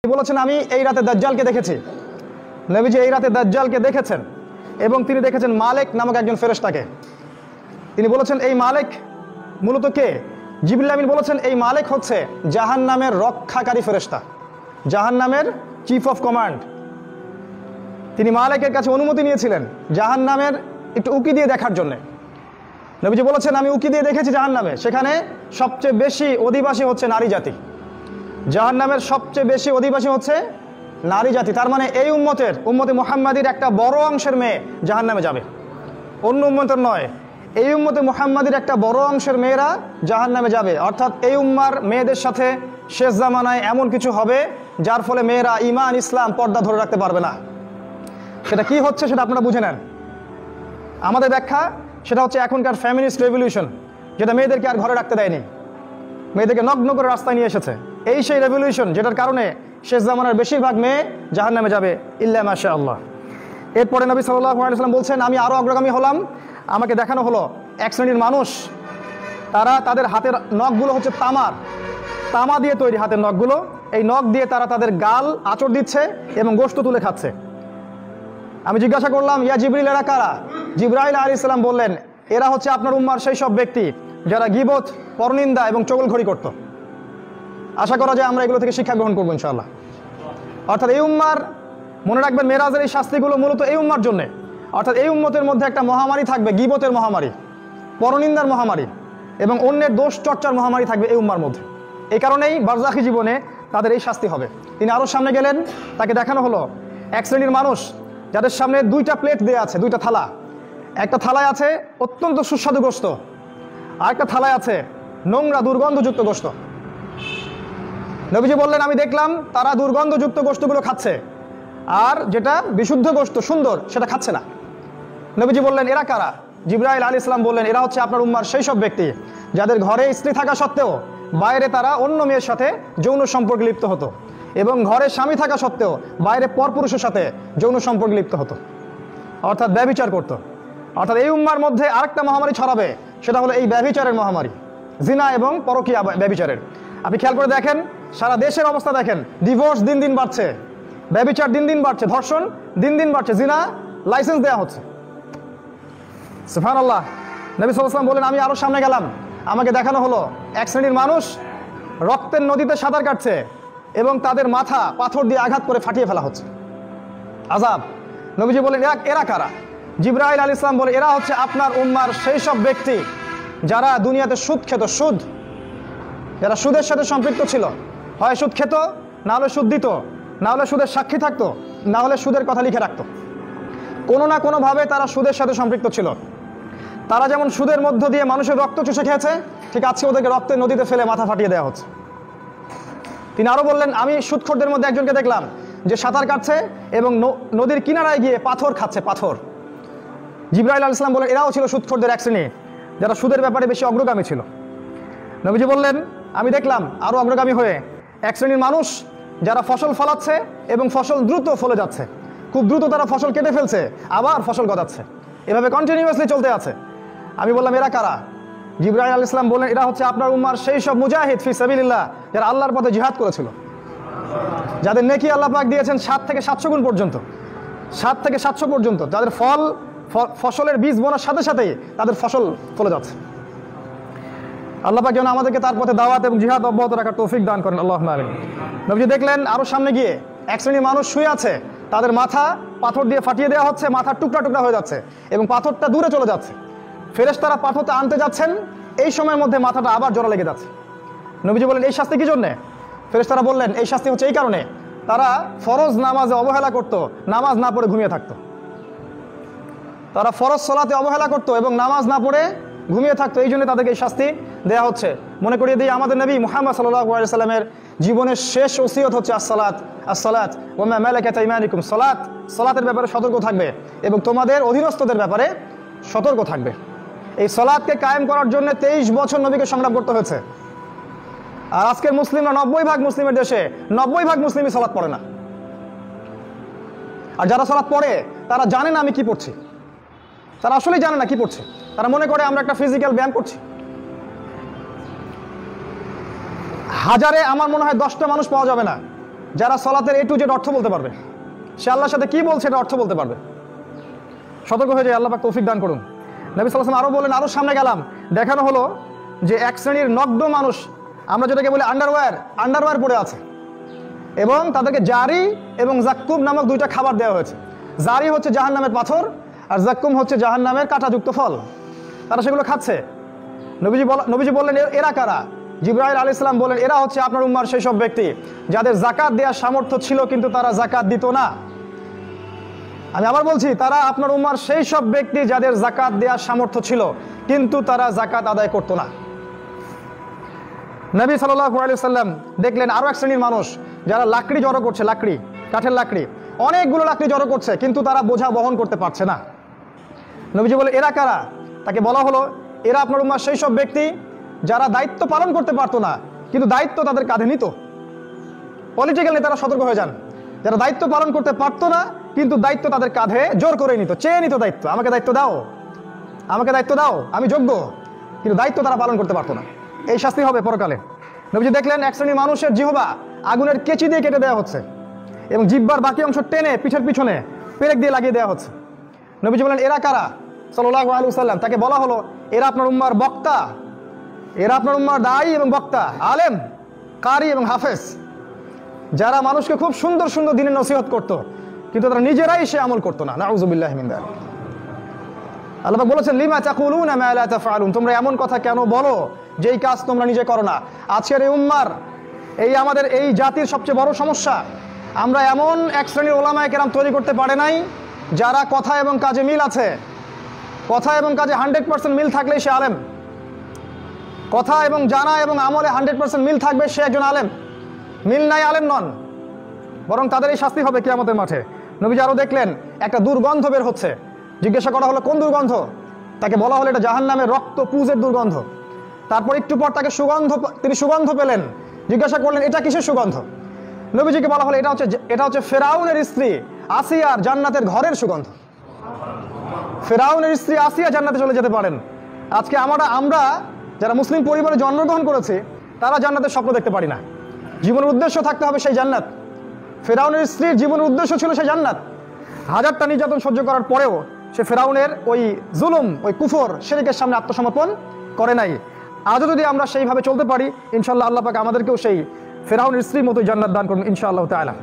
বলেছেন আমি এই রাতে দাজ্জালকে দেখেছি। নবীজি এই রাতে দাজ্জালকে দেখেছেন এবং তিনি দেখেছেন মালিক নামক একজন ফেরেশতাকে। তিনি বলেছেন এই মালিক মূলত কে? জিবরিল আমিন বলেছেন এই মালিক হচ্ছে জাহান্নামের রক্ষাকারী ফেরেশতা, জাহান্নামের চিফ অফ কমান্ড। তিনি মালিকের কাছে অনুমতি নিয়েছিলেন জাহান্নামের একটু উকি দিয়ে দেখার জন্য। নবীজি বলেছেন আমি উকি দিয়ে দেখেছি জাহান্নামে, সেখানে সবচেয়ে বেশি অধিবাসী হচ্ছে নারী জাতি। জাহান্নামের সবচেয়ে বেশি অধিবাসী হচ্ছে নারী জাতি। তার মানে এই উম্মতে মুহাম্মাদির একটা বড় অংশের মেয়ে জাহান্নামে যাবে, অন্য উম্মতের নয়। এই উম্মতে মুহাম্মাদির একটা বড় অংশের মেয়েরা জাহান্নামে যাবে। অর্থাৎ এই উম্মার মেয়েদের সাথে শেষ জামানায় এমন কিছু হবে যার ফলে মেয়েরা ঈমান ইসলাম পর্দা ধরে রাখতে পারবে না। সেটা কি হচ্ছে সেটা আপনারা বুঝে নেন। আমাদের ব্যাখ্যা সেটা হচ্ছে এখনকার ফেমিনিস্ট রেভলিউশন, যেটা মেয়েদেরকে আর ঘরে রাখতে দেয়নি, মেয়েদেরকে নগ্ন করে রাস্তায় নিয়ে এসেছে। এই সেই রেভলিউশন যেটার কারণে শেষ জামানার বেশিরভাগ মেয়ে জাহান্নামে যাবে ইল্লা মাশাআল্লাহ। এরপরে নবী সাল্লাল্লাহু আলাইহি ওয়াসাল্লাম বলছেন আমি আরও অগ্রগামী হলাম, আমাকে দেখানো হলো এক শ্রেণীর মানুষ, তাদের হাতের নখগুলো হচ্ছে তামা দিয়ে তৈরি হাতের নখগুলো। এই নখ দিয়ে তারা তাদের গাল আঁচড় দিচ্ছে এবং গোশত তুলে খাচ্ছে। আমি জিজ্ঞাসা করলাম ইয়া জিবরিল এরা কারা? জিবরাইল আলাইহিস সালাম বললেন এরা হচ্ছে আপনার উম্মার সেই সব ব্যক্তি যারা গীবত, পরনিন্দা এবং চগলখড়ি করত। আশা করা যায় আমরা এগুলো থেকে শিক্ষা গ্রহণ করবো ইনশাআল্লাহ। অর্থাৎ এই উম্মার মনে রাখবেন মেরাজের এই শাস্তিগুলো মূলত এই উম্মার জন্যে। অর্থাৎ এই উম্মতের মধ্যে একটা মহামারী থাকবে, গীবতের মহামারী, পরনিন্দার মহামারী এবং অন্যের দোষ চর্চার মহামারী থাকবে এই উম্মার মধ্যে। এই কারণেই বারজাখী জীবনে তাদের এই শাস্তি হবে। তিনি আরও সামনে গেলেন, তাকে দেখানো হলো এক শ্রেণীর মানুষ যাদের সামনে দুইটা প্লেট দেওয়া আছে, দুইটা থালা। একটা থালায় আছে অত্যন্ত সুস্বাদু গোশত, আর একটা থালায় আছে নোংরা দুর্গন্ধযুক্ত গোশত। নবীজি বললেন আমি দেখলাম তারা দুর্গন্ধযুক্ত গোশতগুলো খাচ্ছে, আর যেটা বিশুদ্ধ গোশত সুন্দর সেটা খাচ্ছে না। নবীজি বললেন এরা কারা? জিবরাইল আলাইহিস সালাম বললেন এরা হচ্ছে আপনার উম্মার সেই সব ব্যক্তি যাদের ঘরে স্ত্রী থাকা সত্ত্বেও বাইরে তারা অন্য মেয়ের সাথে যৌন সম্পর্কে লিপ্ত হতো, এবং ঘরে স্বামী থাকা সত্ত্বেও বাইরে পরপুরুষের সাথে যৌন সম্পর্কে লিপ্ত হতো, অর্থাৎ ব্যভিচার করত। অর্থাৎ এই উম্মার মধ্যে আরেকটা মহামারী ছড়াবে, সেটা হলো এই ব্যভিচারের মহামারী, জিনা এবং পরকীয়া ব্যভিচারের। আপনি খেয়াল করে দেখেন সারা দেশের অবস্থা দেখেন, ডিভোর্স দিন দিন বাড়ছে, ব্যভিচার দিন দিন বাড়ছে, ধর্ষণ দিন দিন বাড়ছে, জিনা লাইসেন্স দেওয়া হচ্ছে। সুবহানাল্লাহ। নবী সাল্লাল্লাহু আলাইহি ওয়াসাল্লাম বলেন আমি আরও সামনে গেলাম, আমাকে দেখানো হলো এক শ্রেণীর মানুষ রক্তের নদীতে সাঁতার কাটছে এবং তাদের মাথা পাথর দিয়ে আঘাত করে ফাটিয়ে ফেলা হচ্ছে। আযাব। নবীজি বলেন এরা কারা? জিবরাইল আলাইহিস সালাম বলে এরা হচ্ছে আপনার উম্মার সেই সব ব্যক্তি যারা দুনিয়াতে সুদ খেত, যারা সুদের সাথে সম্পৃক্ত ছিল। হয় সুদ খেত, না হলে সুদ দিত, না হলে সুদের সাক্ষী থাকতো, না হলে সুদের কথা লিখে রাখতো। কোনো না কোনোভাবে তারা সুদের সাথে সম্পৃক্ত ছিল। তারা যেমন সুদের মধ্য দিয়ে মানুষের রক্ত চুষে খেয়েছে, ঠিক আজকে ওদেরকে রক্তের নদীতে ফেলে মাথা ফাটিয়ে দেওয়া হচ্ছে। তিনি আরও বললেন আমি সুদখোরদের মধ্যে একজনকে দেখলাম যে সাঁতার কাটছে এবং নদীর কিনারায় গিয়ে পাথর খাচ্ছে, পাথর। জিবরাইল আলাইহিস সালাম বলেন এরাও ছিল সুদখোরদের এক শ্রেণী যারা সুদের ব্যাপারে বেশি অগ্রগামী ছিল। নবীজি বললেন আমি দেখলাম আরও অগ্রগামী হয়ে এক শ্রেণীর মানুষ যারা ফসল ফলাচ্ছে এবং ফসল দ্রুত ফলে যাচ্ছে, খুব দ্রুত তারা ফসল কেটে ফেলছে, আবার ফসল গজাচ্ছে, এভাবে কন্টিনিউয়াসলি চলতে আছে। আমি বললাম এরা কারা? জিবরাইল আলাইহিস সালাম বললেন এরা হচ্ছে আপনার উম্মার সেই সব মুজাহিদ ফি সাবিলিল্লাহ যারা আল্লাহর পথে জিহাদ করেছিল, যাদের নেকি আল্লাহ পাক দিয়েছেন 7 থেকে 700 গুণ পর্যন্ত, 7 থেকে 700 পর্যন্ত, যাদের ফসলের বীজ বোনার সাথে সাথেই তাদের ফসল ফলে যাচ্ছে। আল্লাহ পাক যেন আমাদেরকে তার পথে দাওয়াত এবং জিহাদ অব্যাহত রাখার তৌফিক দান করেন, আল্লাহুম্মা আমিন। নবীজি দেখলেন আরও সামনে গিয়ে এক শ্রেণীর মানুষ শুয়ে আছে, তাদের মাথা পাথর দিয়ে ফাটিয়ে দেওয়া হচ্ছে, মাথার টুকরা টুকরা হয়ে যাচ্ছে এবং পাথরটা দূরে চলে যাচ্ছে। ফেরেশতারা পাথরটা আনতে যাচ্ছেন, এই সময়ের মধ্যে মাথাটা আবার জোড়া লেগে যাচ্ছে। নবীজি বলেন এই শাস্তি কি জন্যে? ফেরেশতারা বললেন এই শাস্তি হচ্ছে এই কারণে তারা ফরজ নামাজে অবহেলা করত, নামাজ না পড়ে ঘুমিয়ে থাকতো। তারা ফরজ সালাতে অবহেলা করত এবং নামাজ না পড়ে ঘুমিয়ে থাকতো, এই জন্য তাদেরকে এই শাস্তি দেওয়া হচ্ছে। মনে করিয়ে দিই আমাদের নবী মুহাম্মদ সাল্লাল্লাহু আলাইহি সাল্লামের জীবনের শেষ ওসিয়ত হচ্ছে আসসালাত ওয়া মা মালাকাত আইমানুকুম, সালাতের ব্যাপারে সতর্ক থাকবে এবং তোমাদের অধীনস্থদের ব্যাপারে সতর্ক থাকবে। এই সালাতকে কায়েম করার জন্য 23 বছর নবীকে সংগ্রাম করতে হয়েছে। আর আজকের মুসলিমরা 90% মুসলিমের দেশে 90% মুসলিমই সালাত পড়ে না। আর যারা সালাত পড়ে তারা জানে না আমি কি পড়ছি, তারা আসলেই জানে না কি পড়ছে। তারা মনে করে আমরা একটা ফিজিক্যাল ব্যায়াম করছি। হাজারে আমার মনে হয় 10টা মানুষ পাওয়া যাবে না যারা সলাতের A to Z অর্থ বলতে পারবে, সে আল্লাহর সাথে কি বলছে এটা অর্থ বলতে পারবে। সতর্ক হয়ে যায়, আল্লাহ পাক তৌফিক দান করুন। নবী সাল্লাল্লাহু আলাইহি ওয়াসাল্লাম আরও বললেন, আরও সামনে গেলাম, দেখানো হলো যে এক শ্রেণীর নগ্ন মানুষ, আমরা যেটাকে বলি আন্ডারওয়্যার পরে আছে, এবং তাদেরকে জারি এবং জাক্কুম নামক দুইটা খাবার দেওয়া হয়েছে। জারি হচ্ছে জাহান্নামের পাথর, আর জাক্কুম হচ্ছে জাহান্নামের কাঁটাযুক্ত ফল। তারা সেগুলো খাচ্ছে। নবীজি বললেন, এরা কারা? জিবরাইল আলাইহিস সালাম বললেন, এরা হচ্ছে আপনার উম্মার সেই সব ব্যক্তি যাদের জাকাত দেওয়ার সামর্থ্য ছিল কিন্তু তারা জাকাত দিত না। আমি আবার বলছি, তারা আপনার উম্মার সেই সব ব্যক্তি যাদের জাকাত দেওয়ার সামর্থ্য ছিল কিন্তু তারা জাকাত আদায় করতো না। নবী সাল্লাল্লাহু আলাইহি ওয়াসাল্লাম দেখলেন আরো এক শ্রেণীর মানুষ যারা লাকড়ি জড়ো করছে, কাঠের লাকড়ি, অনেকগুলো লাকড়ি জড়ো করছে কিন্তু তারা বোঝা বহন করতে পারছে না। নবীজি বলে, এরা কারা? তাকে বলা হলো, এরা আপনার উম্মার সেই সব ব্যক্তি যারা দায়িত্ব পালন করতে পারতো না কিন্তু দায়িত্ব তাদের কাঁধে নিত। পলিটিক্যাল নেতারা সতর্ক হয়ে যান, যারা দায়িত্ব পালন করতে পারতো না কিন্তু দায়িত্ব তাদের কাঁধে জোর করে নিত, চেয়ে নিত দায়িত্ব, আমাকে দায়িত্ব দাও, আমি যোগ্য, কিন্তু দায়িত্ব তারা পালন করতে পারতো না। এই শাস্তি হবে পরকালে। নবীজি দেখলেন এক শ্রেণীর মানুষের জিহ্বা আগুনের কেচি দিয়ে কেটে দেওয়া হচ্ছে এবং জিহ্বার বাকি অংশ টেনে পিঠের পিছনে পেরেক দিয়ে লাগিয়ে দেওয়া হচ্ছে। নবীজি বললেন, এরা কারা? সাল্লাল্লাহু আলাইহি ওয়াসাল্লাম তাকে বলা হলো, এরা আপনার উম্মার বক্তা, এরা আপনার উম্মার দায়ী এবং বক্তা, আলেম, কারি এবং হাফেজ, যারা মানুষকে খুব সুন্দর সুন্দর দিনের নসিহত করতো কিন্তু তারা নিজেরাই সে আমল করতো না। নাউযুবিল্লাহি মিন যালিক। আল্লাহ পাক বলেছেন, লিমা তাকুলুনা মা লা তাফআলুন, তোমরা এমন কথা কেন বলো যেই কাজ তোমরা নিজে করো না। আজকের এই উম্মার, আমাদের এই জাতির সবচেয়ে বড় সমস্যা, আমরা এমন এক শ্রেণীর ওলামায়ে কেরাম তৈরি করতে পারে নাই যারা কথা এবং কাজে মিল আছে। কথা এবং কাজে 100% মিল থাকলেই সে আলেম, কথা এবং জানা এবং আমলে 100% মিল থাকবে সে একজন আলেম। মিল নাই, আলেম নন, বরং তাদের এই শাস্তি হবে কিয়ামতের মাঠে। নবীজি আরও দেখলেন একটা দুর্গন্ধ বের হচ্ছে। জিজ্ঞাসা করা হলো, কোন দুর্গন্ধ? তাকে বলা হলো, এটা জাহান্নামের রক্ত পুজের দুর্গন্ধ। তারপর একটু পর তাকে তিনি সুগন্ধ পেলেন। জিজ্ঞাসা করলেন, এটা কিসের সুগন্ধ? নবীজিকে বলা হলো, এটা হচ্ছে ফেরাউনের স্ত্রী আসিয়ার জান্নাতের ঘরের সুগন্ধ। ফেরাউনের স্ত্রী আসিয়া জান্নাতে চলে যেতে পারেন। আজকে আমরা যারা মুসলিম পরিবারে জন্মগ্রহণ করেছি তারা জান্নাতের স্বপ্ন দেখতে পারি না। জীবনের উদ্দেশ্য থাকতে হবে সেই জান্নাত। ফেরাউনের স্ত্রীর জীবনের উদ্দেশ্য ছিল সেই জান্নাত। হাজারটা নির্যাতন সহ্য করার পরেও সে ফেরাউনের ওই জুলুম, ওই কুফর, শিরকের সামনে আত্মসমর্পণ করে নাই। আজও যদি আমরা সেইভাবে চলতে পারি, ইনশাআল্লাহ আল্লাহ পাক আমাদেরকেও সেই ফেরাউনের স্ত্রীর মতোই জান্নাত দান করুন ইনশাআল্লাহ তাআলা।